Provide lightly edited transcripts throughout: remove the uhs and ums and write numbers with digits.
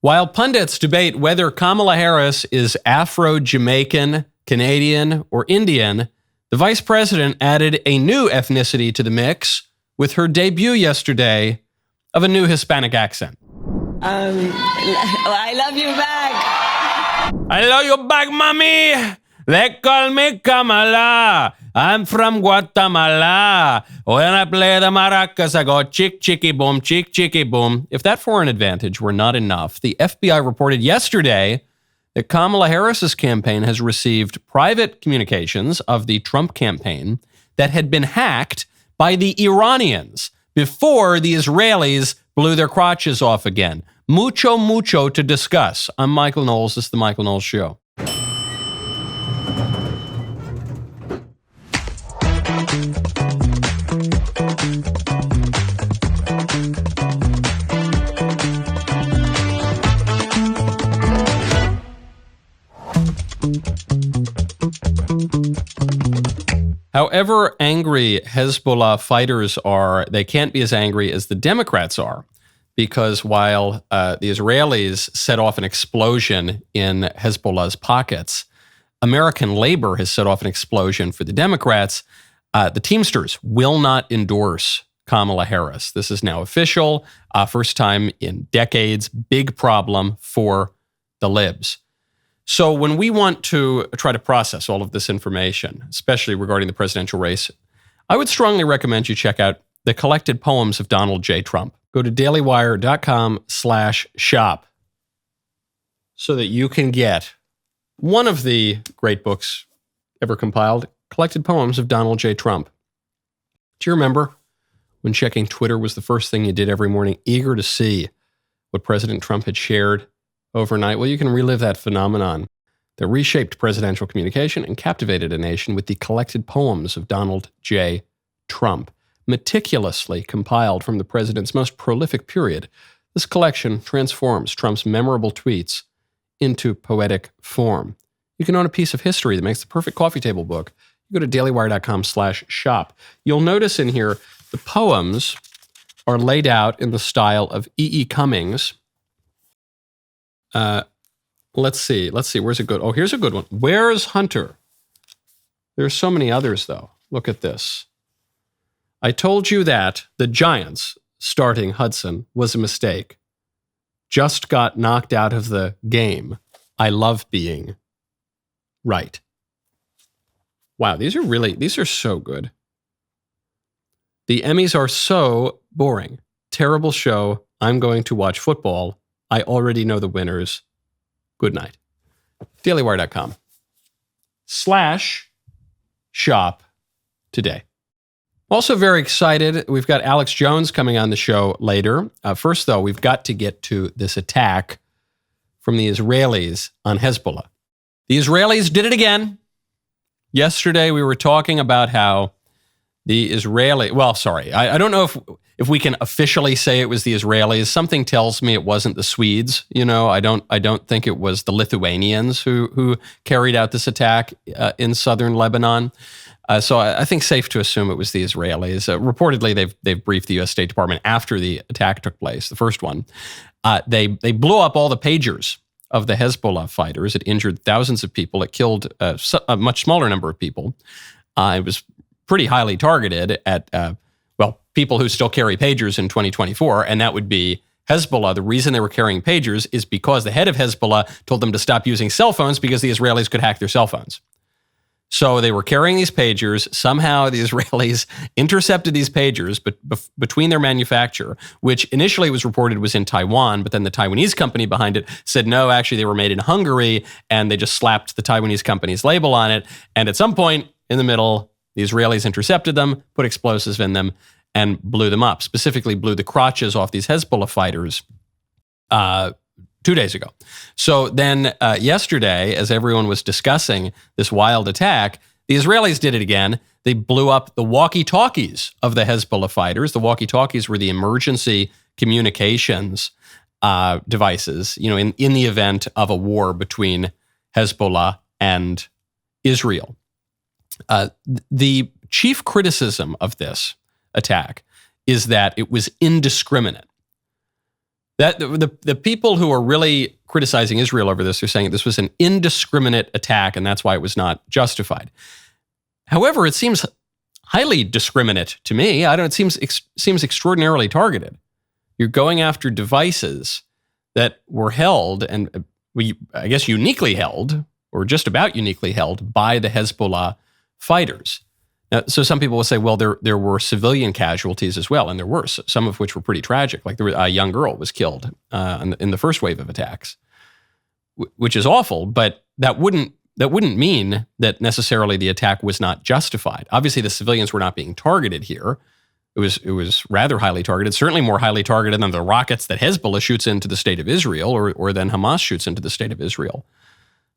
While pundits debate whether Kamala Harris is Afro-Jamaican, Canadian, or Indian, the vice president added a new ethnicity to the mix with her debut yesterday of a new Hispanic accent. I love you back. I love you back, mommy. They call me Kamala. I'm from Guatemala. When I play the maracas, I go chick, chicky, boom, chick, chicky, boom. If that foreign advantage were not enough, the FBI reported yesterday that Kamala Harris's campaign has received private communications of the Trump campaign that had been hacked by the Iranians before the Israelis blew their crotches off again. Mucho to discuss. I'm Michael Knowles. This is The Michael Knowles Show. However angry Hezbollah fighters are, they can't be as angry as the Democrats are, because while the Israelis set off an explosion in Hezbollah's pockets, American labor has set off an explosion for the Democrats. The Teamsters will not endorse Kamala Harris. This is now official. First time in decades. Big problem for the libs. So when we want to try to process all of this information, especially regarding the presidential race, I would strongly recommend you check out the collected poems of Donald J. Trump. Go to dailywire.com/shop so that you can get one of the great books ever compiled, Collected Poems of Donald J. Trump. Do you remember when checking Twitter was the first thing you did every morning, eager to see what President Trump had shared overnight? Well, you can relive that phenomenon that reshaped presidential communication and captivated a nation with the collected poems of Donald J. Trump, meticulously compiled from the president's most prolific period. This collection transforms Trump's memorable tweets into poetic form. You can own a piece of history that makes the perfect coffee table book. You go to dailywire.com/shop. You'll notice in here the poems are laid out in the style of E.E. Cummings. Let's see. Where's a good? Oh, here's a good one. Where's Hunter? There's so many others, though. Look at this. I told you that the Giants starting Hudson was a mistake. Just got knocked out of the game. I love being right. Wow, these are so good. The Emmys are so boring. Terrible show. I'm going to watch football. I already know the winners. Good night. dailywire.com/shop today. Also very excited. We've got Alex Jones coming on the show later. First, though, we've got to get to this attack from the Israelis on Hezbollah. The Israelis did it again. Yesterday, we were talking about how the I don't know if we can officially say it was the Israelis. Something tells me it wasn't the Swedes. I don't think it was the Lithuanians who carried out this attack in southern Lebanon. So I think safe to assume it was the Israelis. Reportedly, they've briefed the U.S. State Department after the attack took place, the first one. They blew up all the pagers of the Hezbollah fighters. It injured thousands of people. It killed a much smaller number of people. It was pretty highly targeted at, people who still carry pagers in 2024, and that would be Hezbollah. The reason they were carrying pagers is because the head of Hezbollah told them to stop using cell phones because the Israelis could hack their cell phones. So they were carrying these pagers. Somehow the Israelis intercepted these pagers between their manufacture, which initially was reported was in Taiwan, but then the Taiwanese company behind it said, no, actually they were made in Hungary, and they just slapped the Taiwanese company's label on it. And at some point in the middle, the Israelis intercepted them, put explosives in them, and blew them up, specifically blew the crotches off these Hezbollah fighters 2 days ago. So then yesterday, as everyone was discussing this wild attack, the Israelis did it again. They blew up the walkie-talkies of the Hezbollah fighters. The walkie-talkies were the emergency communications devices, in the event of a war between Hezbollah and Israel. The chief criticism of this attack is that it was indiscriminate. That the people who are really criticizing Israel over this are saying this was an indiscriminate attack, and that's why it was not justified. However, it seems highly discriminate to me. It seems extraordinarily targeted. You're going after devices that were held, and I guess uniquely held, or just about uniquely held, by the Hezbollah fighters. Now, so some people will say, well, there were civilian casualties as well, and there were, some of which were pretty tragic. Like a young girl was killed in the first wave of attacks, which is awful, but that wouldn't mean that necessarily the attack was not justified. Obviously, the civilians were not being targeted here. It was rather highly targeted, certainly more highly targeted than the rockets that Hezbollah shoots into the state of Israel or than Hamas shoots into the state of Israel.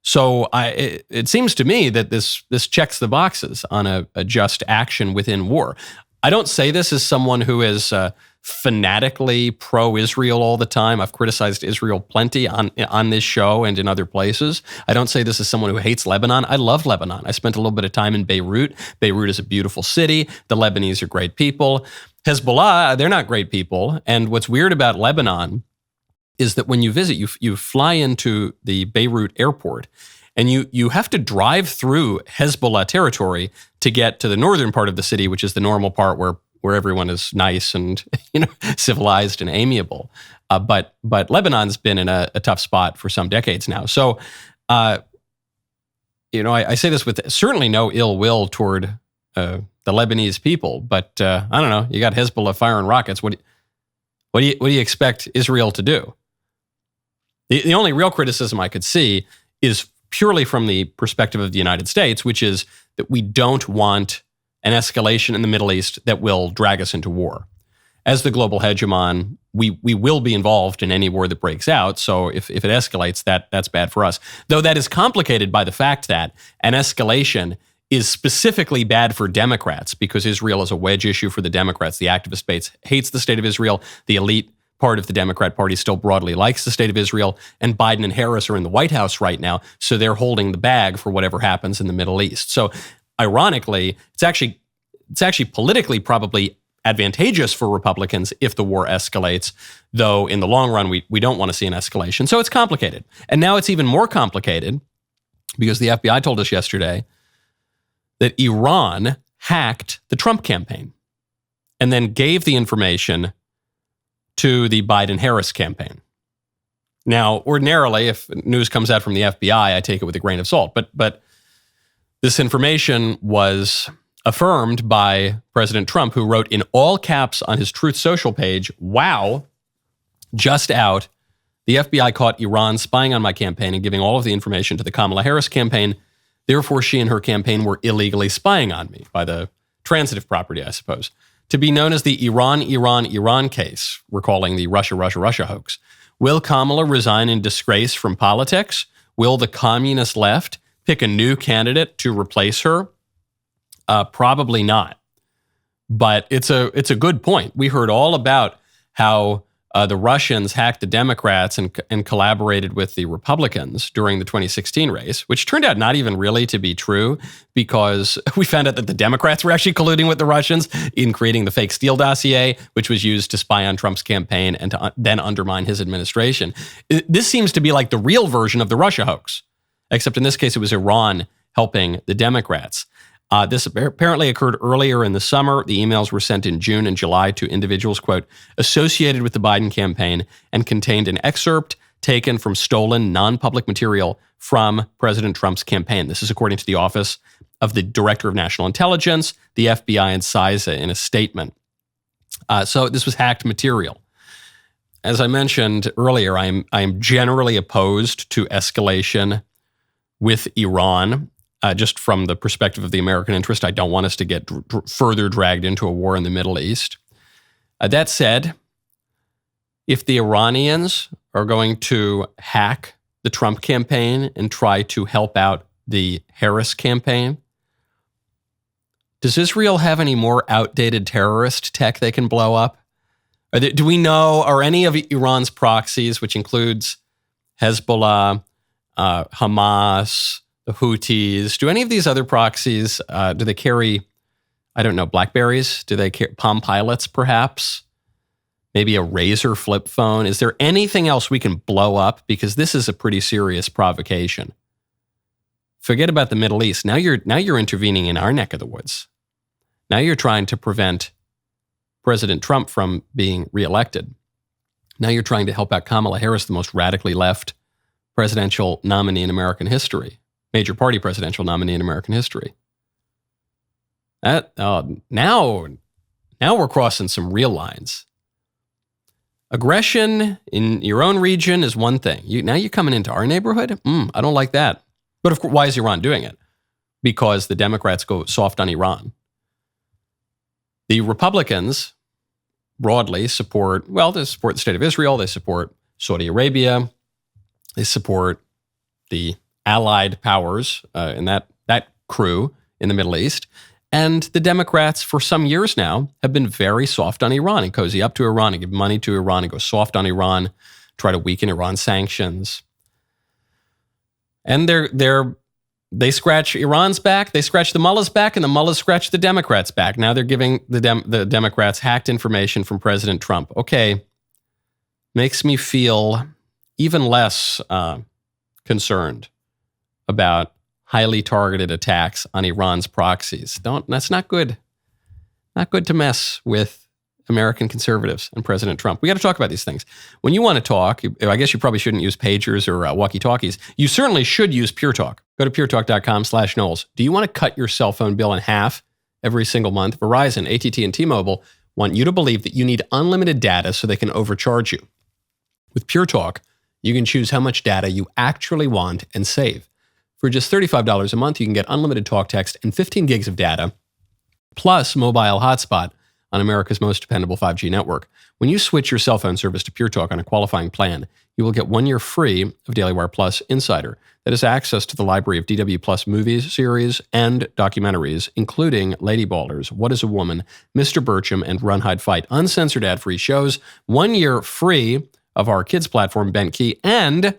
So it seems to me that this checks the boxes on a just action within war. I don't say this as someone who is fanatically pro-Israel all the time. I've criticized Israel plenty on this show and in other places. I don't say this as someone who hates Lebanon. I love Lebanon. I spent a little bit of time in Beirut. Beirut is a beautiful city. The Lebanese are great people. Hezbollah, they're not great people. And what's weird about Lebanon is that when you visit, you fly into the Beirut airport, and you have to drive through Hezbollah territory to get to the northern part of the city, which is the normal part where everyone is nice and civilized and amiable. But Lebanon's been in a tough spot for some decades now. So, I say this with certainly no ill will toward the Lebanese people, but I don't know. You got Hezbollah firing rockets. What do you expect Israel to do? The only real criticism I could see is purely from the perspective of the United States, which is that we don't want an escalation in the Middle East that will drag us into war. As the global hegemon, we will be involved in any war that breaks out. So if it escalates, that's bad for us. Though that is complicated by the fact that an escalation is specifically bad for Democrats because Israel is a wedge issue for the Democrats. The activist base hates the state of Israel. The elite part of the Democrat Party still broadly likes the state of Israel, and Biden and Harris are in the White House right now, so they're holding the bag for whatever happens in the Middle East. So ironically, it's actually politically probably advantageous for Republicans if the war escalates, though in the long run, we don't want to see an escalation. So it's complicated. And now it's even more complicated because the FBI told us yesterday that Iran hacked the Trump campaign and then gave the information to the Biden-Harris campaign. Now, ordinarily, if news comes out from the FBI, I take it with a grain of salt. But this information was affirmed by President Trump, who wrote in all caps on his Truth Social page, "Wow, just out. The FBI caught Iran spying on my campaign and giving all of the information to the Kamala Harris campaign. Therefore, she and her campaign were illegally spying on me," by the transitive property, I suppose. To be known as the Iran case, recalling the Russia hoax. Will Kamala resign in disgrace from politics? Will the communist left pick a new candidate to replace her? Probably not. But it's a good point. We heard all about how the Russians hacked the Democrats and collaborated with the Republicans during the 2016 race, which turned out not even really to be true because we found out that the Democrats were actually colluding with the Russians in creating the fake Steele dossier, which was used to spy on Trump's campaign and to then undermine his administration. This seems to be like the real version of the Russia hoax, except in this case, it was Iran helping the Democrats. This apparently occurred earlier in the summer. The emails were sent in June and July to individuals, quote, associated with the Biden campaign and contained an excerpt taken from stolen non-public material from President Trump's campaign. This is according to the Office of the Director of National Intelligence, the FBI, and CISA in a statement. So this was hacked material. As I mentioned earlier, I am generally opposed to escalation with Iran. Just from the perspective of the American interest, I don't want us to get further dragged into a war in the Middle East. That said, if the Iranians are going to hack the Trump campaign and try to help out the Harris campaign, does Israel have any more outdated terrorist tech they can blow up? Do we know, are any of Iran's proxies, which includes Hezbollah, Hamas, the Houthis, do any of these other proxies, do they carry, I don't know, Blackberries? Do they carry Palm Pilots, perhaps? Maybe a Razor flip phone. Is there anything else we can blow up? Because this is a pretty serious provocation. Forget about the Middle East. Now you're intervening in our neck of the woods. Now you're trying to prevent President Trump from being reelected. Now you're trying to help out Kamala Harris, the most radically left presidential nominee in American history, major party presidential nominee in American history. Now we're crossing some real lines. Aggression in your own region is one thing. Now you're coming into our neighborhood? I don't like that. But of course, why is Iran doing it? Because the Democrats go soft on Iran. The Republicans broadly support, they support the state of Israel, they support Saudi Arabia, they support the allied powers in that crew in the Middle East. And the Democrats, for some years now, have been very soft on Iran and cozy up to Iran and give money to Iran and go soft on Iran, try to weaken Iran's sanctions. And they scratch Iran's back, they scratch the mullahs back, and the mullahs scratch the Democrats' back. Now they're giving the Democrats hacked information from President Trump. Okay, makes me feel even less concerned about highly targeted attacks on Iran's proxies. That's not good. Not good to mess with American conservatives and President Trump. We got to talk about these things. When you want to talk, I guess you probably shouldn't use pagers or walkie-talkies. You certainly should use Pure Talk. Go to puretalk.com/Knowles. Do you want to cut your cell phone bill in half every single month? Verizon, AT&T, and T-Mobile want you to believe that you need unlimited data so they can overcharge you. With Pure Talk, you can choose how much data you actually want and save. For just $35 a month, you can get unlimited talk, text, and 15 gigs of data, plus mobile hotspot on America's most dependable 5G network. When you switch your cell phone service to Pure Talk on a qualifying plan, you will get 1 year free of DailyWire Plus Insider. That is access to the library of DW Plus movies, series, and documentaries, including Lady Ballers, What is a Woman, Mr. Burcham, and Run, Hide, Fight. Uncensored ad-free shows, 1 year free of our kids platform, Bent Key, and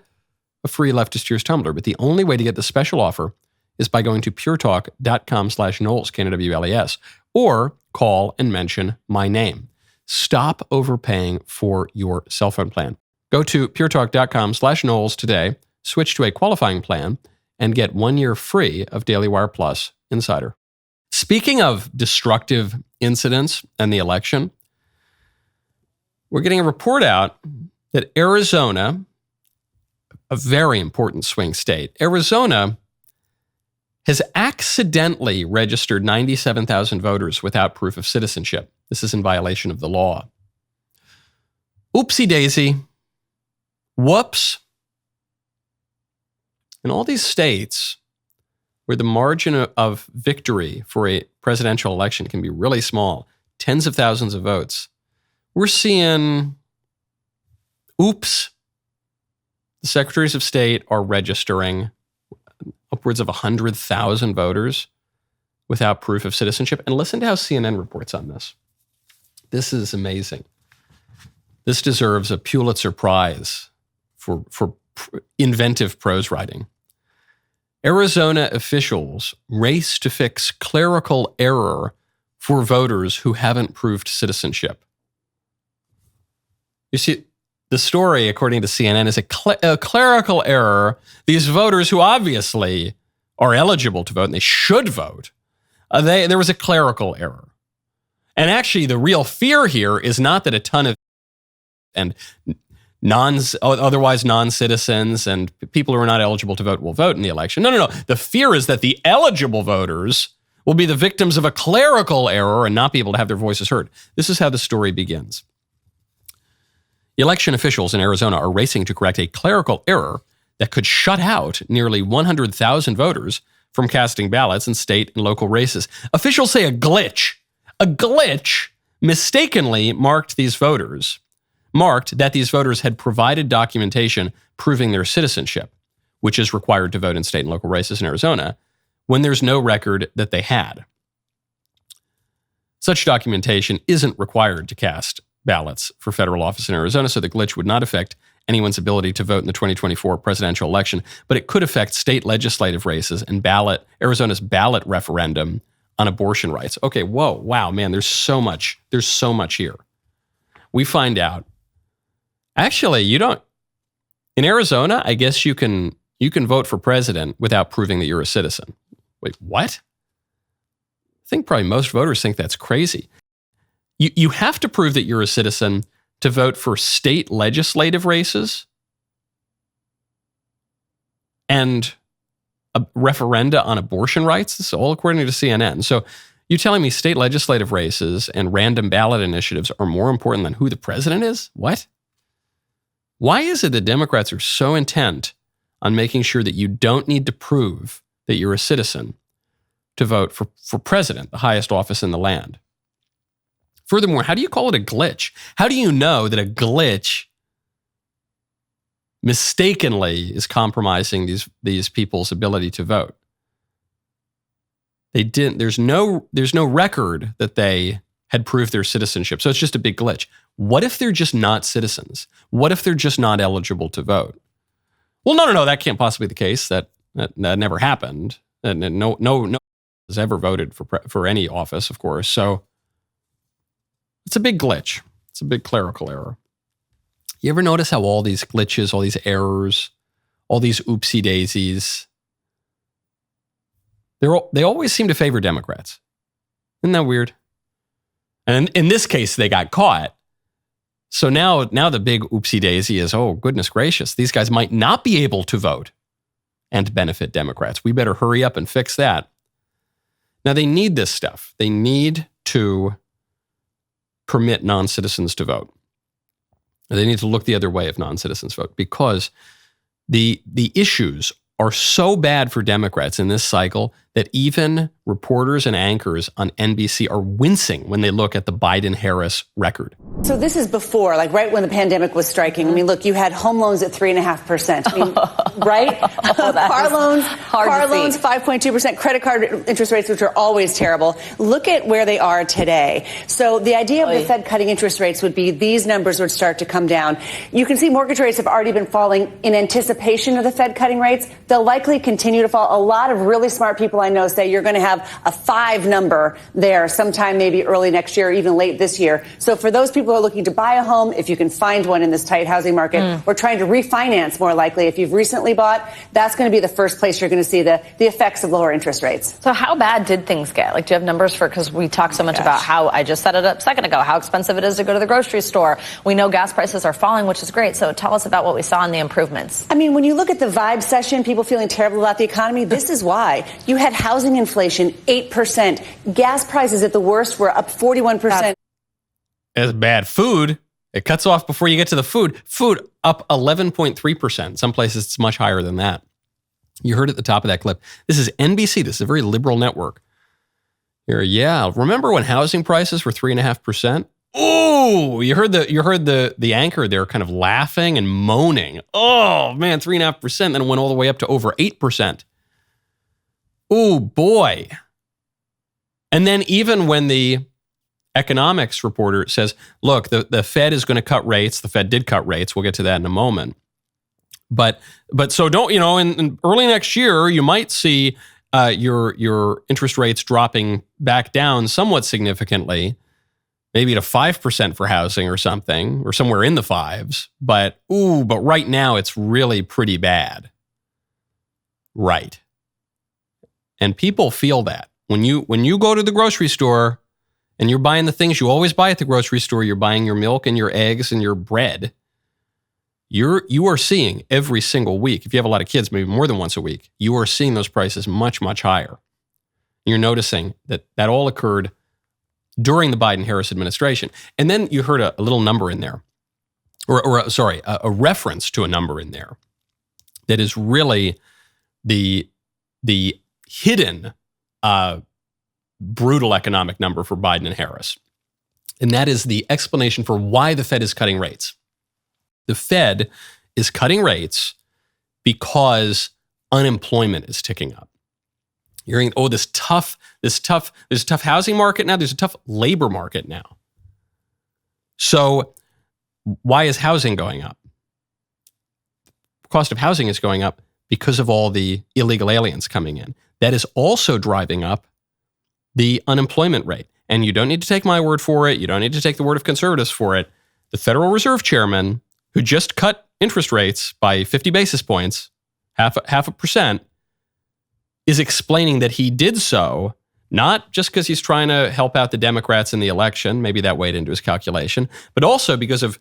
a free Leftist Tears tumbler. But the only way to get the special offer is by going to puretalk.com/Knowles, Knowles, or call and mention my name. Stop overpaying for your cell phone plan. Go to puretalk.com/Knowles today, switch to a qualifying plan, and get 1 year free of DailyWire Plus Insider. Speaking of destructive incidents and the election, we're getting a report out that Arizona, a very important swing state, Arizona has accidentally registered 97,000 voters without proof of citizenship. This is in violation of the law. Oopsie daisy. Whoops. In all these states where the margin of victory for a presidential election can be really small, tens of thousands of votes, we're seeing, oops, the secretaries of state are registering upwards of 100,000 voters without proof of citizenship. And listen to how CNN reports on this. This is amazing. This deserves a Pulitzer Prize for inventive prose writing. Arizona officials race to fix clerical error for voters who haven't proved citizenship. You see, the story, according to CNN, is a clerical error. These voters who obviously are eligible to vote and they should vote, there was a clerical error. And actually, the real fear here is not that a ton of otherwise non-citizens and people who are not eligible to vote will vote in the election. No. The fear is that the eligible voters will be the victims of a clerical error and not be able to have their voices heard. This is how the story begins. Election officials in Arizona are racing to correct a clerical error that could shut out nearly 100,000 voters from casting ballots in state and local races. Officials say a glitch mistakenly marked that these voters had provided documentation proving their citizenship, which is required to vote in state and local races in Arizona, when there's no record that they had. Such documentation isn't required to cast ballots for federal office in Arizona, so the glitch would not affect anyone's ability to vote in the 2024 presidential election, but it could affect state legislative races and Arizona's ballot referendum on abortion rights. Okay, wow, man, there's so much here. we find out, actually, you don't. In Arizona, I guess you can vote for president without proving that you're a citizen. Wait, what? I think probably most voters think that's crazy. You have to prove that you're a citizen to vote for state legislative races and a referenda on abortion rights. This is all according to CNN. So you're telling me state legislative races and random ballot initiatives are more important than who the president is? What? Why is it that Democrats are so intent on making sure that you don't need to prove that you're a citizen to vote for president, the highest office in the land? Furthermore, how do you call it a glitch? How do you know that a glitch mistakenly is compromising these people's ability to vote? They didn't. There's no record that they had proved their citizenship. So it's just a big glitch. What if they're just not citizens? What if they're just not eligible to vote? Well, no, that can't possibly be the case. That never happened. And no has ever voted for any office, of course. So it's a big glitch. It's a big clerical error. You ever notice how all these glitches, all these errors, all these oopsie daisies, they always seem to favor Democrats? Isn't that weird? And in this case, they got caught. So now the big oopsie daisy is, oh, goodness gracious, these guys might not be able to vote and benefit Democrats. We better hurry up and fix that. Now, they need this stuff. They need to permit non-citizens to vote. They need to look the other way if non-citizens vote, because the issues are so bad for Democrats in this cycle that even reporters and anchors on NBC are wincing when they look at the Biden-Harris record. So this is before, like right when the pandemic was striking. I mean, look, you had home loans at 3.5%. I mean, right? Car loans, 5.2%. Credit card interest rates, which are always terrible. Look at where they are today. So the idea of the Fed cutting interest rates would be these numbers would start to come down. You can see mortgage rates have already been falling in anticipation of the Fed cutting rates. They'll likely continue to fall. A lot of really smart people I know say you're going to have a 5 number there sometime maybe early next year or even late this year. So for those people who are looking to buy a home, if you can find one in this tight housing market, or trying to refinance more likely, if you've recently bought, that's going to be the first place you're going to see the effects of lower interest rates. So how bad did things get? Like, do you have numbers for, because we talked so much about how, I just set it up a second ago, how expensive it is to go to the grocery store. We know gas prices are falling, which is great. So tell us about what we saw in the improvements. I mean, when you look at the vibe session, people feeling terrible about the economy, this is why. You had housing inflation, 8%. Gas prices at the worst were up 41%. As bad. Food, it cuts off before you get to the food. Food up 11.3%. Some places it's much higher than that. You heard at the top of that clip. This is NBC. This is a very liberal network. Here, yeah. Remember when housing prices were 3.5%? Oh, you heard the anchor there kind of laughing and moaning. Oh man, 3.5%. Then it went all the way up to over 8%. Oh boy. And then even when the economics reporter says, look, the Fed is going to cut rates. The Fed did cut rates. We'll get to that in a moment. But so don't, in early next year, you might see your interest rates dropping back down somewhat significantly, maybe to 5% for housing or something, or somewhere in the 5s. But right now it's really pretty bad. Right. And people feel that. When you go to the grocery store and you're buying the things you always buy at the grocery store, you're buying your milk and your eggs and your bread, you are seeing every single week, if you have a lot of kids, maybe more than once a week, you are seeing those prices much, much higher. You're noticing that all occurred during the Biden-Harris administration. And then you heard a little number in there, a reference to a number in there that is really the hidden brutal economic number for Biden and Harris. And that is the explanation for why the Fed is cutting rates. The Fed is cutting rates because unemployment is ticking up. You're hearing, there's a tough housing market now. There's a tough labor market now. So why is housing going up? The cost of housing is going up because of all the illegal aliens coming in. That is also driving up the unemployment rate. And you don't need to take my word for it. You don't need to take the word of conservatives for it. the Federal Reserve Chairman, who just cut interest rates by 50 basis points, half a percent, is explaining that he did so not just because he's trying to help out the Democrats in the election, maybe that weighed into his calculation, but also because of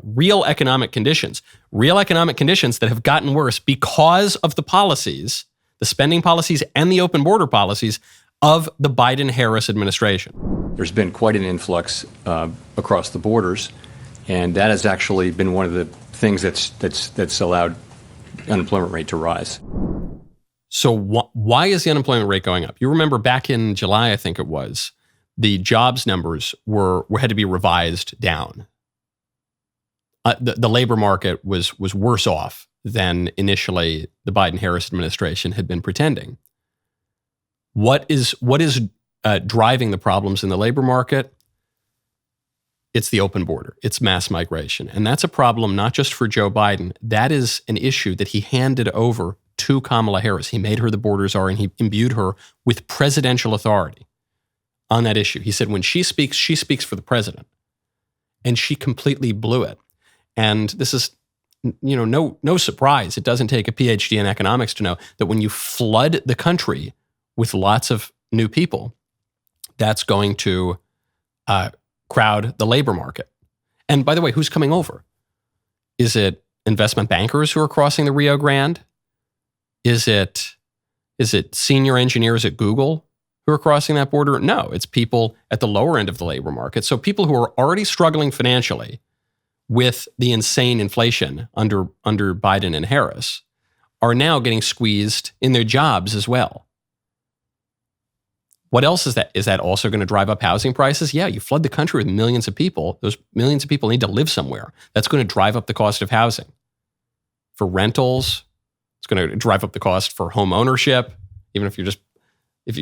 real economic conditions that have gotten worse because of the policies, the spending policies and the open border policies of the Biden-Harris administration. There's been quite an influx across the borders, and that has actually been one of the things that's allowed unemployment rate to rise. So why is the unemployment rate going up? You remember back in July, I think it was, the jobs numbers had to be revised down. The labor market was worse off than initially the Biden-Harris administration had been pretending. What is driving the problems in the labor market? It's the open border. It's mass migration. And that's a problem not just for Joe Biden. That is an issue that he handed over to Kamala Harris. He made her the border czar, and he imbued her with presidential authority on that issue. He said when she speaks for the president. And she completely blew it. And this is, no surprise. It doesn't take a PhD in economics to know that when you flood the country with lots of new people, that's going to crowd the labor market. And by the way, who's coming over? Is it investment bankers who are crossing the Rio Grande? Is it senior engineers at Google who are crossing that border? No, it's people at the lower end of the labor market. So people who are already struggling financially with the insane inflation under Biden and Harris are now getting squeezed in their jobs as well. What else is that? Is that also going to drive up housing prices? Yeah, you flood the country with millions of people. Those millions of people need to live somewhere. That's going to drive up the cost of housing. For rentals, it's going to drive up the cost for home ownership. Even if you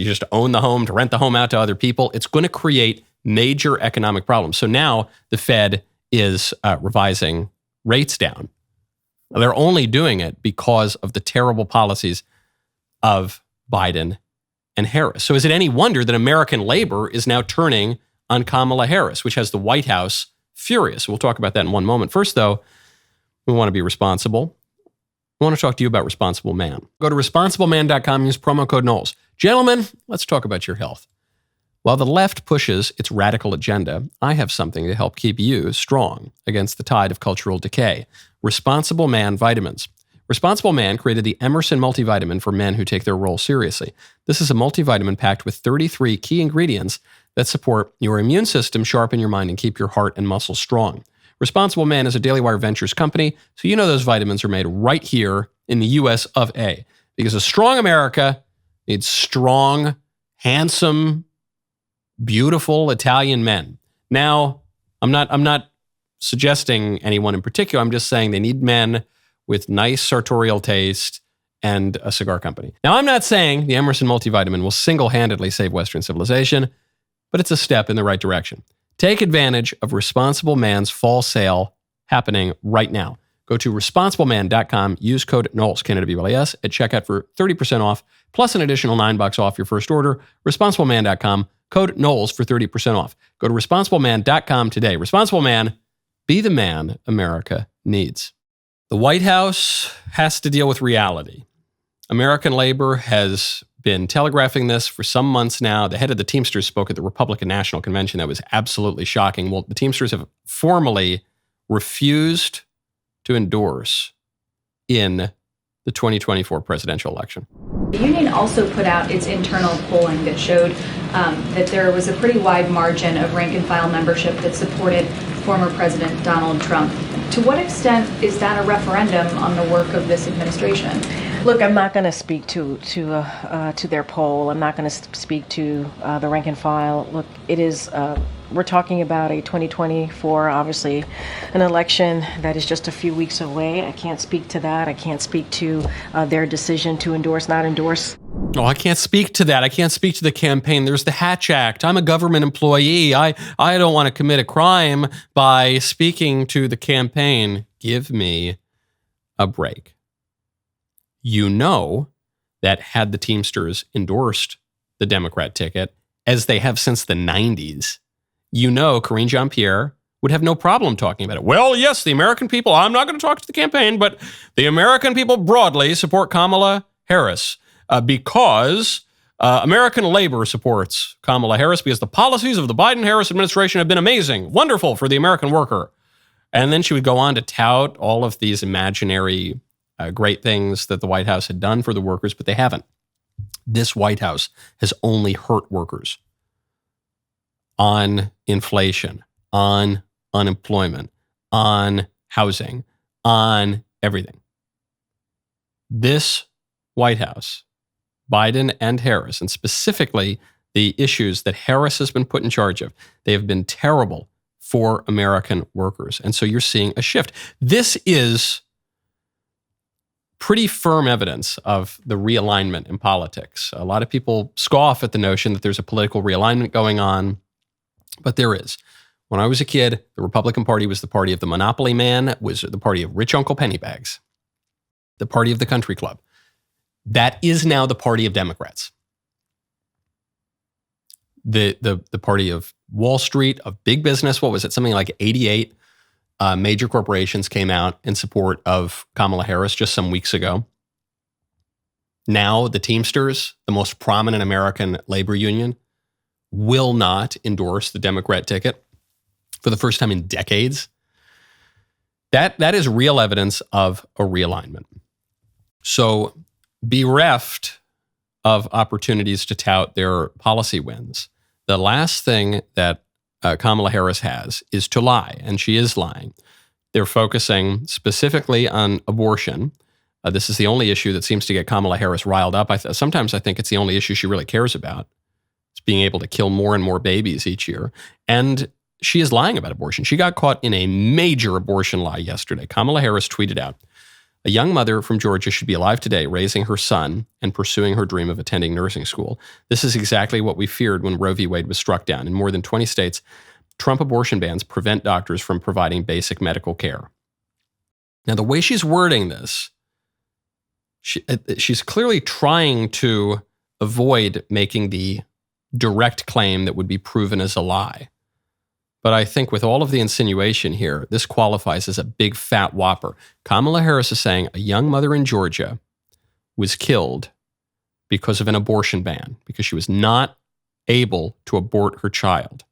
just own the home to rent the home out to other people, it's going to create major economic problems. So now the Fed is revising rates down. They're only doing it because of the terrible policies of Biden and Harris. So is it any wonder that American labor is now turning on Kamala Harris, which has the White House furious? We'll talk about that in one moment. First, though, we want to be responsible. I want to talk to you about Responsible Man. Go to responsibleman.com, use promo code Knowles. Gentlemen, let's talk about your health. While the left pushes its radical agenda, I have something to help keep you strong against the tide of cultural decay. Responsible Man vitamins. Responsible Man created the Emerson multivitamin for men who take their role seriously. This is a multivitamin packed with 33 key ingredients that support your immune system, sharpen your mind, and keep your heart and muscles strong. Responsible Man is a DailyWire Ventures company, so you know those vitamins are made right here in the U.S. of A. Because a strong America needs strong, handsome, beautiful Italian men. Now, I'm not suggesting anyone in particular. I'm just saying they need men with nice sartorial taste and a cigar company. Now, I'm not saying the Emerson multivitamin will single-handedly save Western civilization, but it's a step in the right direction. Take advantage of Responsible Man's fall sale happening right now. Go to responsibleman.com, use code Knowles, Canada-BLAS, at checkout for 30% off, plus an additional $9 off your first order. Responsibleman.com, code Knowles for 30% off. Go to responsibleman.com today. Responsible Man, be the man America needs. The White House has to deal with reality. American labor has been telegraphing this for some months now. The head of the Teamsters spoke at the Republican National Convention. That was absolutely shocking. Well, the Teamsters have formally refused to endorse in the 2024 presidential election. The union also put out its internal polling that showed that there was a pretty wide margin of rank and file membership that supported former President Donald Trump. To what extent is that a referendum on the work of this administration? Look, I'm not going to speak to their poll. I'm not going to speak to the rank and file. Look, it is. We're talking about a 2024, obviously, an election that is just a few weeks away. I can't speak to that. I can't speak to their decision to endorse, not endorse. Oh, I can't speak to that. I can't speak to the campaign. There's the Hatch Act. I'm a government employee. I don't want to commit a crime by speaking to the campaign. Give me a break. You know that had the Teamsters endorsed the Democrat ticket, as they have since the 90s, you know Karine Jean-Pierre would have no problem talking about it. Well, yes, the American people, I'm not going to talk to the campaign, but the American people broadly support Kamala Harris because American labor supports Kamala Harris because the policies of the Biden-Harris administration have been amazing, wonderful for the American worker. And then she would go on to tout all of these imaginary great things that the White House had done for the workers, but they haven't. This White House has only hurt workers on inflation, on unemployment, on housing, on everything. This White House, Biden and Harris, and specifically the issues that Harris has been put in charge of, they have been terrible for American workers. And so you're seeing a shift. This is pretty firm evidence of the realignment in politics. A lot of people scoff at the notion that there's a political realignment going on, but there is. When I was a kid, the Republican Party was the party of the Monopoly man, was the party of rich Uncle Pennybags, the party of the country club. That is now the party of Democrats. The party of Wall Street, of big business. What was it? Something like 88 major corporations came out in support of Kamala Harris just some weeks ago. Now the Teamsters, the most prominent American labor union, will not endorse the Democrat ticket for the first time in decades. That is real evidence of a realignment. So bereft of opportunities to tout their policy wins, the last thing that Kamala Harris has is to lie, and she is lying. They're focusing specifically on abortion. This is the only issue that seems to get Kamala Harris riled up. Sometimes I think it's the only issue she really cares about. It's being able to kill more and more babies each year. And she is lying about abortion. She got caught in a major abortion lie yesterday. Kamala Harris tweeted out, "A young mother from Georgia should be alive today, raising her son and pursuing her dream of attending nursing school. This is exactly what we feared when Roe v. Wade was struck down. In more than 20 states, Trump abortion bans prevent doctors from providing basic medical care." Now, the way she's wording this, she's clearly trying to avoid making the direct claim that would be proven as a lie. But I think with all of the insinuation here, this qualifies as a big fat whopper. Kamala Harris is saying a young mother in Georgia was killed because of an abortion ban, because she was not able to abort her child.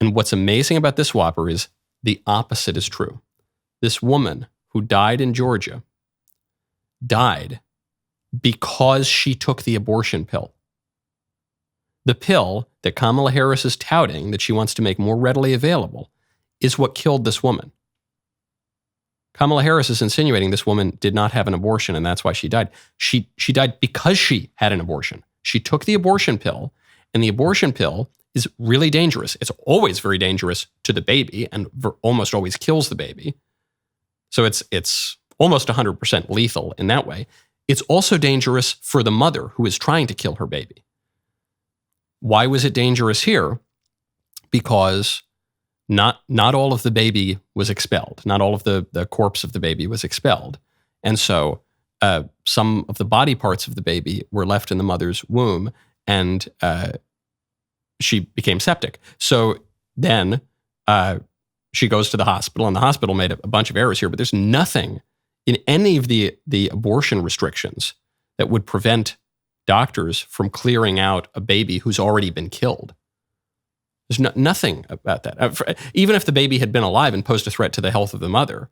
And what's amazing about this whopper is the opposite is true. This woman who died in Georgia died because she took the abortion pill. The pill that Kamala Harris is touting that she wants to make more readily available is what killed this woman. Kamala Harris is insinuating this woman did not have an abortion and that's why she died. She died because she had an abortion. She took the abortion pill, and the abortion pill is really dangerous. It's always very dangerous to the baby and almost always kills the baby. So it's almost 100% lethal in that way. It's also dangerous for the mother who is trying to kill her baby. Why was it dangerous here? Because not all of the baby was expelled. Not all of the corpse of the baby was expelled. And so some of the body parts of the baby were left in the mother's womb, and she became septic. So then she goes to the hospital, and the hospital made a bunch of errors here, but there's nothing in any of the abortion restrictions that would prevent doctors from clearing out a baby who's already been killed. There's nothing about that. Even if the baby had been alive and posed a threat to the health of the mother,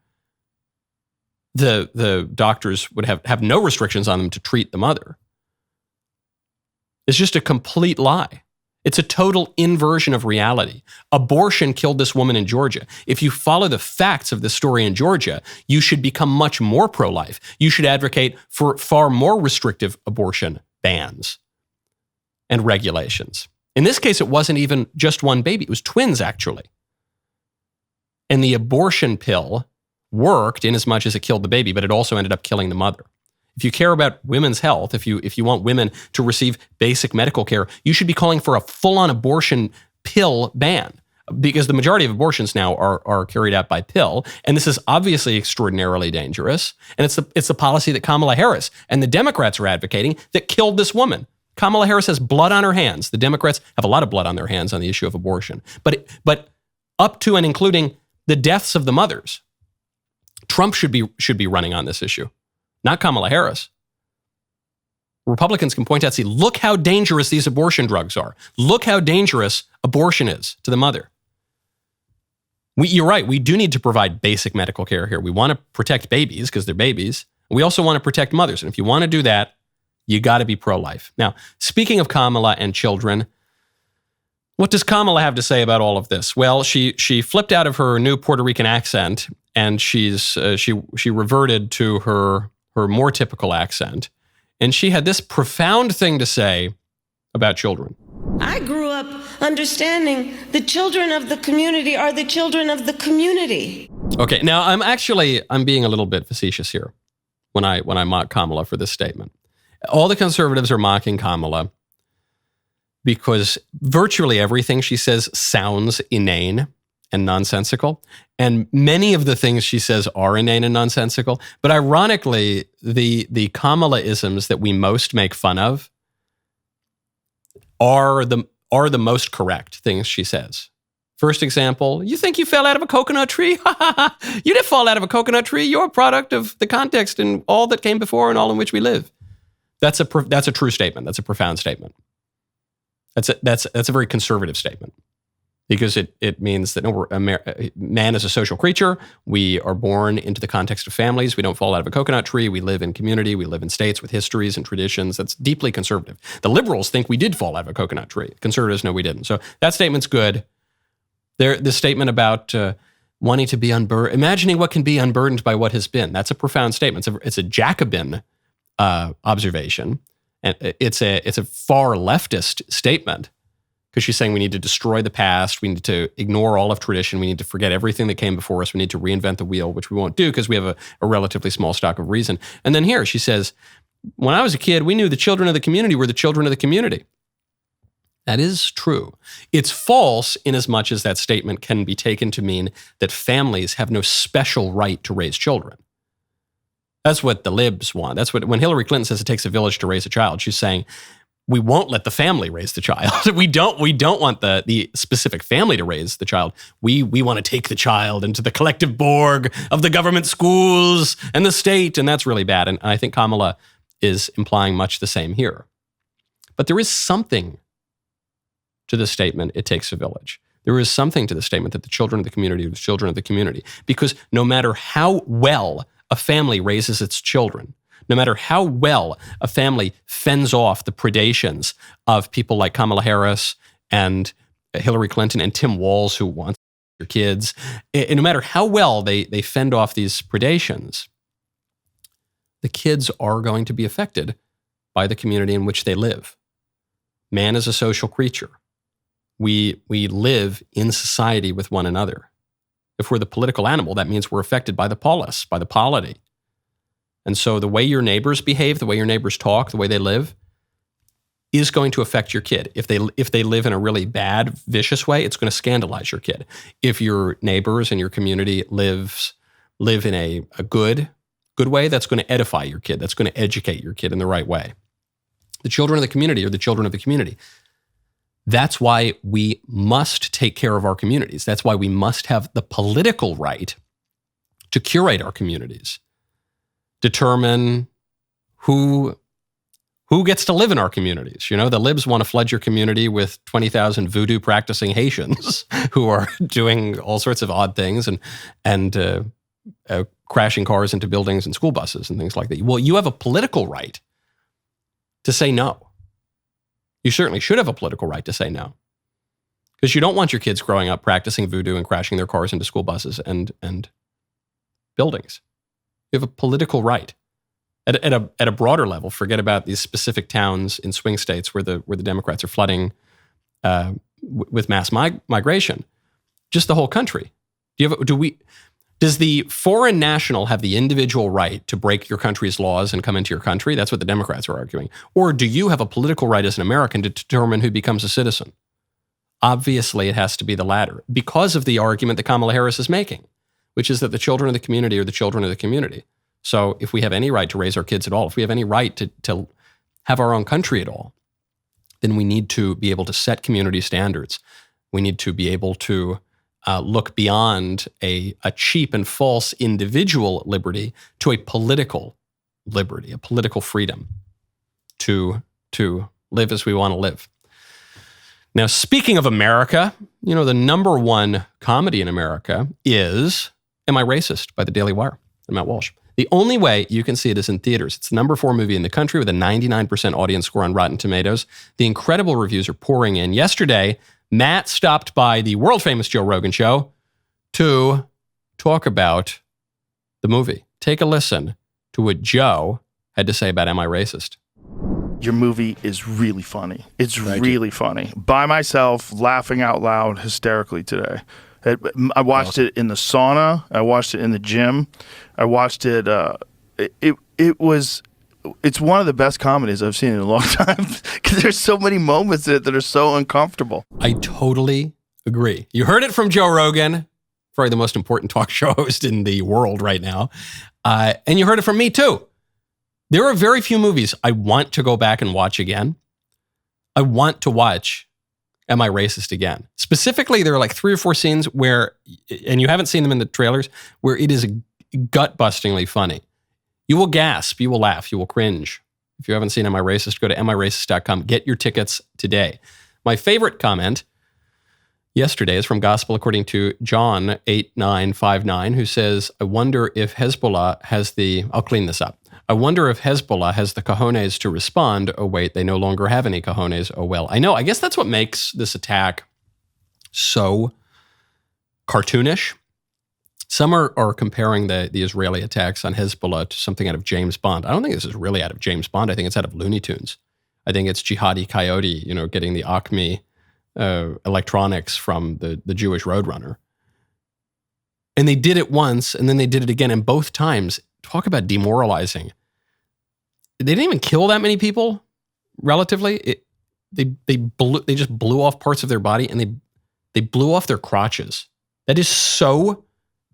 the doctors would have no restrictions on them to treat the mother. It's just a complete lie. It's a total inversion of reality. Abortion killed this woman in Georgia. If you follow the facts of this story in Georgia, you should become much more pro-life. You should advocate for far more restrictive abortion bans and regulations. In this case, it wasn't even just one baby. It was twins, actually. And the abortion pill worked in as much as it killed the baby, but it also ended up killing the mother. If you care about women's health, if you want women to receive basic medical care, you should be calling for a full-on abortion pill ban, because the majority of abortions now are carried out by pill, and this is obviously extraordinarily dangerous. And it's the policy that Kamala Harris and the Democrats are advocating that killed this woman. Kamala Harris has blood on her hands. The Democrats have a lot of blood on their hands on the issue of abortion. But up to and including the deaths of the mothers. Trump should be running on this issue, not Kamala Harris. Republicans can point out, see, look how dangerous these abortion drugs are. Look how dangerous abortion is to the mother. You're right. We do need to provide basic medical care here. We want to protect babies because they're babies. We also want to protect mothers. And if you want to do that, you got to be pro-life. Now, speaking of Kamala and children, what does Kamala have to say about all of this? Well, she flipped out of her new Puerto Rican accent, and she reverted to her more typical accent. And she had this profound thing to say about children. I grew up understanding the children of the community are the children of the community. Okay, now I'm being a little bit facetious here when I mock Kamala for this statement. All the conservatives are mocking Kamala because virtually everything she says sounds inane and nonsensical. And many of the things she says are inane and nonsensical. But ironically, the Kamala-isms that we most make fun of are the most correct things she says. First example, you think you fell out of a coconut tree? You didn't fall out of a coconut tree. You're a product of the context and all that came before and all in which we live. That's a true statement. That's a profound statement. That's a very conservative statement because it means that man is a social creature. We are born into the context of families. We don't fall out of a coconut tree. We live in community. We live in states with histories and traditions. That's deeply conservative. The liberals think we did fall out of a coconut tree. Conservatives know we didn't. So that statement's good. The statement about wanting to be imagining what can be unburdened by what has been. That's a profound statement. It's a Jacobin observation, and it's a far leftist statement because she's saying we need to destroy the past, we need to ignore all of tradition, we need to forget everything that came before us, we need to reinvent the wheel, which we won't do because we have a relatively small stock of reason. And then here she says, when I was a kid, we knew the children of the community were the children of the community. That is true. It's false in as much as that statement can be taken to mean that families have no special right to raise children. That's what the libs want. That's what, when Hillary Clinton says it takes a village to raise a child, she's saying, we won't let the family raise the child. we don't want the specific family to raise the child. We want to take the child into the collective Borg of the government schools and the state, and that's really bad. And I think Kamala is implying much the same here. But there is something to the statement, it takes a village. There is something to the statement that the children of the community are the children of the community. Because no matter how well a family raises its children, no matter how well a family fends off the predations of people like Kamala Harris and Hillary Clinton and Tim Walz, who want your kids, and no matter how well they fend off these predations, the kids are going to be affected by the community in which they live. Man is a social creature. We live in society with one another. If we're the political animal, that means we're affected by the polis, by the polity. And so the way your neighbors behave, the way your neighbors talk, the way they live, is going to affect your kid. If they live in a really bad, vicious way, it's going to scandalize your kid. If your neighbors and your community live in a good way, that's going to edify your kid. That's going to educate your kid in the right way. The children of the community are the children of the community. That's why we must take care of our communities. That's why we must have the political right to curate our communities, determine who gets to live in our communities. You know, the libs want to flood your community with 20,000 voodoo practicing Haitians who are doing all sorts of odd things and crashing cars into buildings and school buses and things like that. Well, you have a political right to say no. You certainly should have a political right to say no, because you don't want your kids growing up practicing voodoo and crashing their cars into school buses and buildings. You have a political right. At a broader level, forget about these specific towns in swing states where the Democrats are flooding with mass migration. Just the whole country. Does the foreign national have the individual right to break your country's laws and come into your country? That's what the Democrats are arguing. Or do you have a political right as an American to determine who becomes a citizen? Obviously, it has to be the latter because of the argument that Kamala Harris is making, which is that the children of the community are the children of the community. So if we have any right to raise our kids at all, if we have any right to have our own country at all, then we need to be able to set community standards. We need to be able to look beyond a cheap and false individual liberty to a political liberty, a political freedom to live as we want to live. Now, speaking of America, the number one comedy in America is Am I Racist by the DailyWire and Matt Walsh. The only way you can see it is in theaters. It's the number 4 movie in the country with a 99% audience score on Rotten Tomatoes. The incredible reviews are pouring in. Yesterday, Matt stopped by the world-famous Joe Rogan show to talk about the movie. Take a listen to what Joe had to say about Am I Racist? Your movie is really funny. It's really funny. By myself, laughing out loud hysterically today. I watched it in the sauna. I watched it in the gym. I watched it. It's one of the best comedies I've seen in a long time because there's so many moments in it that are so uncomfortable. I totally agree. You heard it from Joe Rogan, probably the most important talk show host in the world right now. And you heard it from me too. There are very few movies I want to go back and watch again. I want to watch Am I Racist again. Specifically, there are like 3 or 4 scenes where, and you haven't seen them in the trailers, where it is gut-bustingly funny. You will gasp, you will laugh, you will cringe. If you haven't seen Am I Racist, go to amiracist.com. Get your tickets today. My favorite comment yesterday is from Gospel According to John 8959, who says, I wonder if Hezbollah has I'll clean this up. I wonder if Hezbollah has the cojones to respond. Oh, wait, they no longer have any cojones. Oh, well. I know. I guess that's what makes this attack so cartoonish. Some are comparing the Israeli attacks on Hezbollah to something out of James Bond. I don't think this is really out of James Bond. I think it's out of Looney Tunes. I think it's Jihadi Coyote, getting the Acme electronics from the Jewish Roadrunner. And they did it once, and then they did it again. And both times, talk about demoralizing. They didn't even kill that many people, relatively. They just blew off parts of their body, and they blew off their crotches. That is so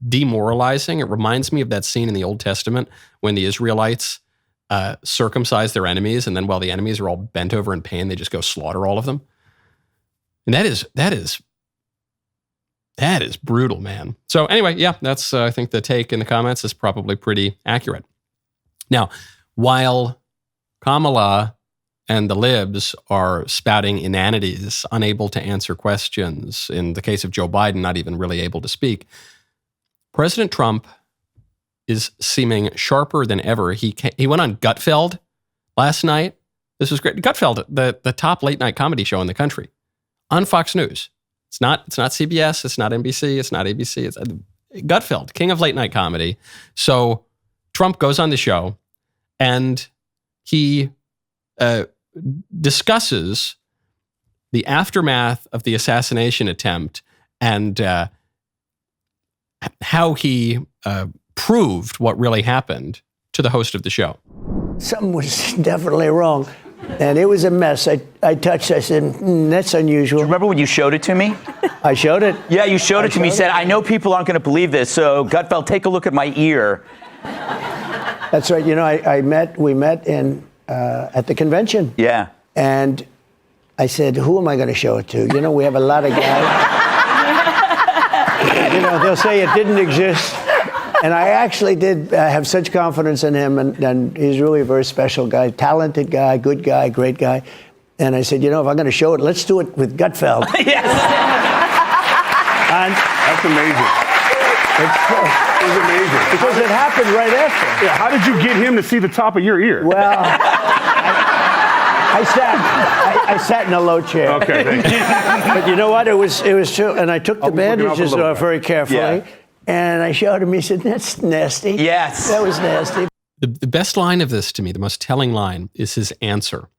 demoralizing. It reminds me of that scene in the Old Testament when the Israelites circumcise their enemies, and then while the enemies are all bent over in pain, they just go slaughter all of them. And that is brutal, man. So anyway, yeah, that's I think the take in the comments is probably pretty accurate. Now, while Kamala and the libs are spouting inanities, unable to answer questions, in the case of Joe Biden, not even really able to speak, President Trump is seeming sharper than ever. He went on Gutfeld last night. This was great. Gutfeld, the top late night comedy show in the country, on Fox News. It's not CBS, it's not NBC, it's not ABC, it's Gutfeld, king of late night comedy. So Trump goes on the show and he discusses the aftermath of the assassination attempt and how he proved what really happened to the host of the show. Something was definitely wrong. And it was a mess. I touched, I said, that's unusual. Do you remember when you showed it to me? I showed it. Yeah, you showed it to me. You said, I know people aren't going to believe this, so Gutfeld, take a look at my ear. That's right. We met at the convention. Yeah. And I said, who am I going to show it to? We have a lot of guys. They'll say it didn't exist. And I actually did have such confidence in him, and he's really a very special guy, talented guy, good guy, great guy. And I said, if I'm going to show it, let's do it with Gutfeld. Yes. And that's amazing. It's amazing. Because it happened right after. Yeah, how did you get him to see the top of your ear? Well, I sat in a low chair. Okay, thank you. But you know what? It was true. And I took the bandages off very carefully. Yeah. And I showed him, he said, that's nasty. Yes. That was nasty. The best line of this to me, the most telling line, is his answer.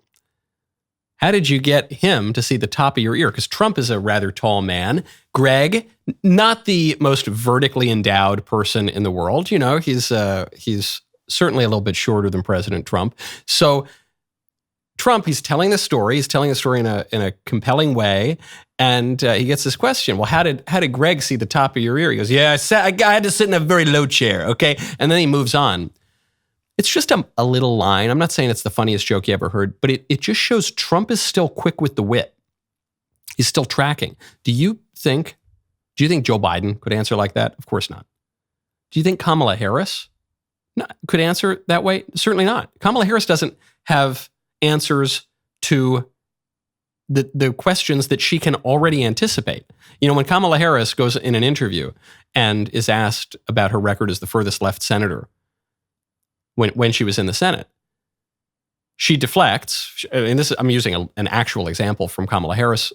How did you get him to see the top of your ear? Because Trump is a rather tall man. Greg, not the most vertically endowed person in the world. He's certainly a little bit shorter than President Trump. So Trump, he's telling the story. He's telling the story in a compelling way. And he gets this question. Well, how did Greg see the top of your ear? He goes, yeah, I had to sit in a very low chair, okay? And then he moves on. It's just a little line. I'm not saying it's the funniest joke you ever heard, but it just shows Trump is still quick with the wit. He's still tracking. Do you think Do you think Joe Biden could answer like that? Of course not. Do you think Kamala Harris could answer that way? Certainly not. Kamala Harris doesn't have answers to the questions that she can already anticipate. When Kamala Harris goes in an interview and is asked about her record as the furthest left senator when she was in the Senate, she deflects. And I'm using an actual example from Kamala Harris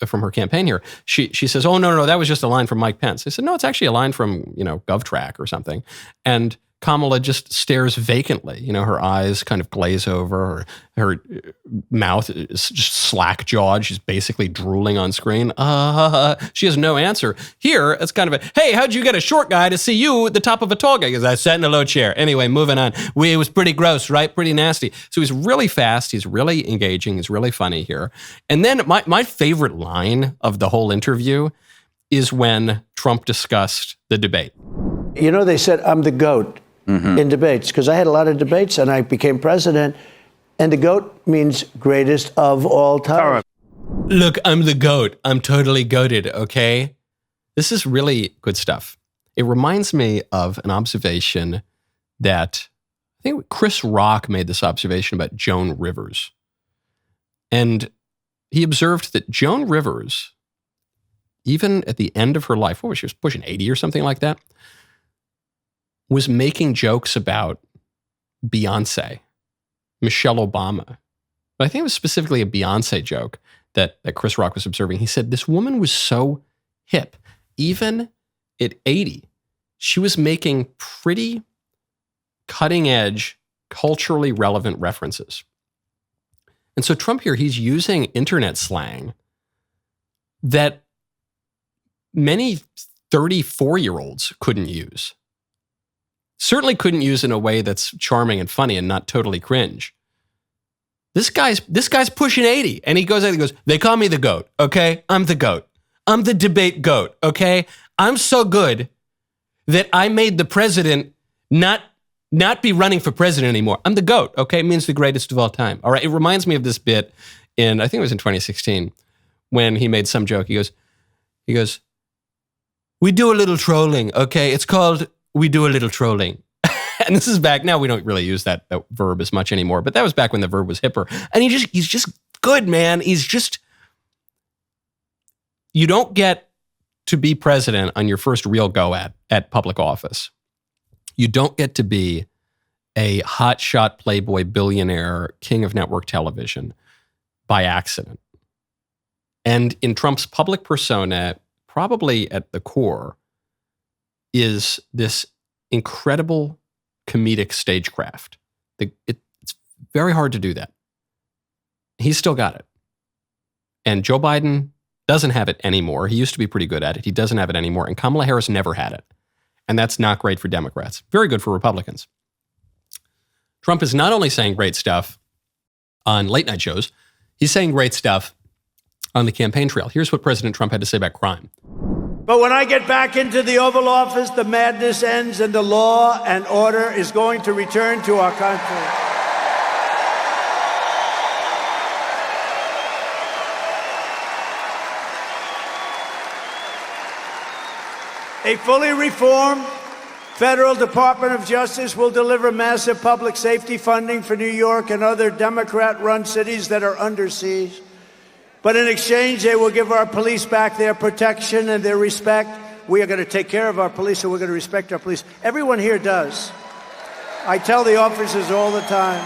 from her campaign here. She says, "Oh, no, that was just a line from Mike Pence." I said, "No, it's actually a line from, GovTrack or something." And Kamala just stares vacantly. Her eyes kind of glaze over. Her mouth is just slack-jawed. She's basically drooling on screen. She has no answer. Here, it's kind of hey, how'd you get a short guy to see you at the top of a tall guy? Because I sat in a low chair. Anyway, moving on. It was pretty gross, right? Pretty nasty. So he's really fast. He's really engaging. He's really funny here. And then my favorite line of the whole interview is when Trump discussed the debate. They said, I'm the GOAT. In debates, because I had a lot of debates and I became president, and the GOAT means greatest of all time. All right. Look, I'm the GOAT. I'm totally goated, okay? This is really good stuff. It reminds me of an observation that I think Chris Rock made this observation about Joan Rivers. And he observed that Joan Rivers, even at the end of her life, she was pushing 80 or something like that, was making jokes about Beyonce, Michelle Obama. But I think it was specifically a Beyonce joke that Chris Rock was observing. He said, this woman was so hip. Even at 80, she was making pretty cutting-edge, culturally relevant references. And so Trump here, he's using internet slang that many 34-year-olds couldn't use. Certainly couldn't use in a way that's charming and funny and not totally cringe. This guy's pushing 80, and he goes, they call me the GOAT, okay? I'm the GOAT. I'm the debate GOAT, okay? I'm so good that I made the president not be running for president anymore. I'm the GOAT, okay? It means the greatest of all time. All right, it reminds me of this bit I think it was in 2016, when he made some joke. He goes, we do a little trolling, okay? It's called we do a little trolling. And this is back, now we don't really use that verb as much anymore, but that was back when the verb was hipper. And he's just good, man. You don't get to be president on your first real go at public office. You don't get to be a hotshot playboy billionaire, king of network television by accident. And in Trump's public persona, probably at the core, is this incredible comedic stagecraft. It's very hard to do that. He's still got it. And Joe Biden doesn't have it anymore. He used to be pretty good at it. He doesn't have it anymore. And Kamala Harris never had it. And that's not great for Democrats. Very good for Republicans. Trump is not only saying great stuff on late night shows, he's saying great stuff on the campaign trail. Here's what President Trump had to say about crime. But when I get back into the Oval Office, the madness ends and the law and order is going to return to our country. A fully reformed Federal Department of Justice will deliver massive public safety funding for New York and other Democrat-run cities that are under siege. But in exchange, they will give our police back their protection and their respect. We are going to take care of our police, and we're going to respect our police. Everyone here does. I tell the officers all the time,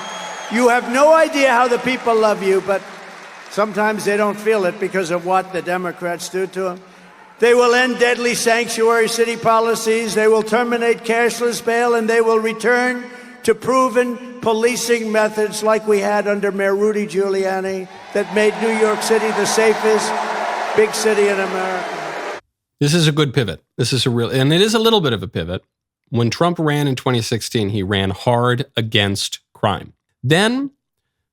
you have no idea how the people love you, but sometimes they don't feel it because of what the Democrats do to them. They will end deadly sanctuary city policies. They will terminate cashless bail, and they will return to proven policing methods like we had under Mayor Rudy Giuliani that made New York City the safest big city in America. This is a good pivot. And it is a little bit of a pivot. When Trump ran in 2016, he ran hard against crime. Then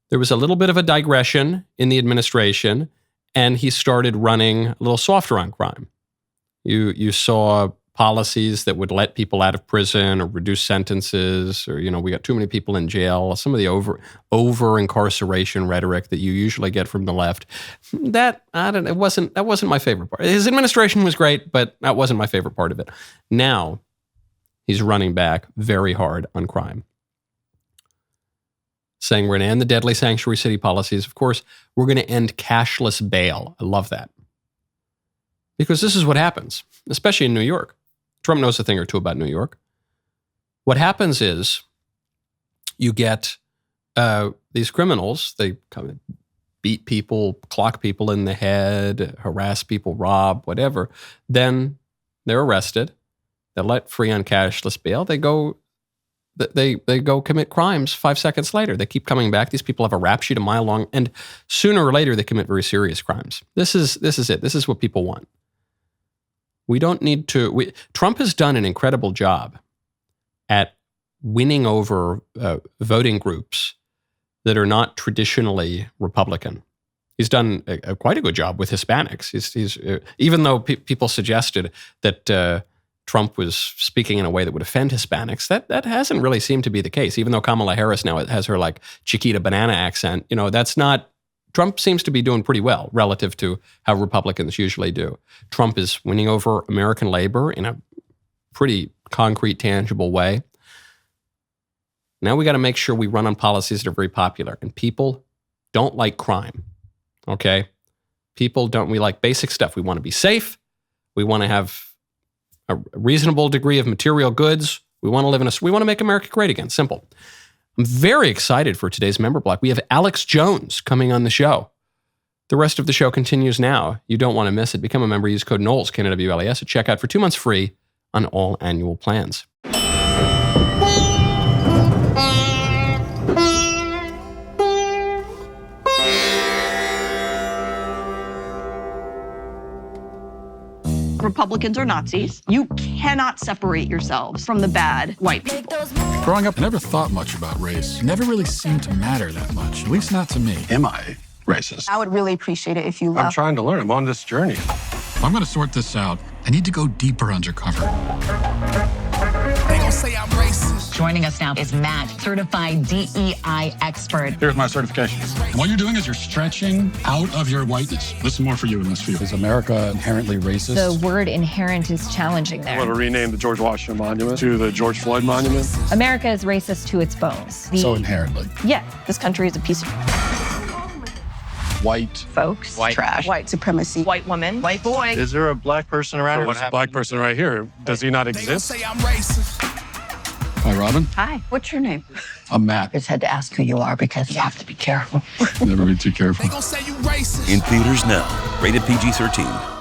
there was a little bit of a digression in the administration, and he started running a little softer on crime. You saw policies that would let people out of prison or reduce sentences, or, we got too many people in jail, some of the over incarceration rhetoric that you usually get from the left. That wasn't my favorite part. His administration was great, but that wasn't my favorite part of it. Now he's running back very hard on crime, saying we're going to end the deadly sanctuary city policies. Of course, we're going to end cashless bail. I love that. Because this is what happens, especially in New York. Trump knows a thing or two about New York. What happens is you get these criminals, they come and beat people, clock people in the head, harass people, rob, whatever. Then they're arrested. They're let free on cashless bail. They go commit crimes 5 seconds later. They keep coming back. These people have a rap sheet a mile long, and sooner or later they commit very serious crimes. This is it. This is what people want. We don't need to. Trump has done an incredible job at winning over voting groups that are not traditionally Republican. He's done quite a good job with Hispanics. He's even though people suggested that Trump was speaking in a way that would offend Hispanics, that hasn't really seemed to be the case. Even though Kamala Harris now has her like Chiquita banana accent, that's not. Trump seems to be doing pretty well relative to how Republicans usually do. Trump is winning over American labor in a pretty concrete, tangible way. Now we got to make sure we run on policies that are very popular. And people don't like crime, okay? We like basic stuff. We want to be safe. We want to have a reasonable degree of material goods. We want to make America great again. Simple. I'm very excited for today's member block. We have Alex Jones coming on the show. The rest of the show continues now. You don't want to miss it. Become a member. Use code Knowles, KNWLES, at checkout for 2 months free on all annual plans. Republicans are Nazis. You cannot separate yourselves from the bad white people. Growing up, I never thought much about race. It never really seemed to matter that much, at least not to me. Am I racist? I would really appreciate it if you left. I'm trying to learn. I'm on this journey. If I'm going to sort this out, I need to go deeper undercover. They gonna say I'm racist. Joining us now is Matt, certified DEI expert. Here's my certification. And what you're doing is you're stretching out of your whiteness. This is more for you and less for you. Is America inherently racist? The word inherent is challenging there. I want to rename the George Washington Monument to the George Floyd Monument. America is racist to its bones. So inherently. Yeah, this country is a piece of white folks, white trash, white supremacy, white woman, white boy. Is there a black person around? What's a black person right here? Does he not exist? Say I'm racist. Hi, Robin. Hi, what's your name? I'm Matt. I just had to ask who you are because you have to be careful. Never be too careful. They gonna say you racist. In theaters now, rated PG-13.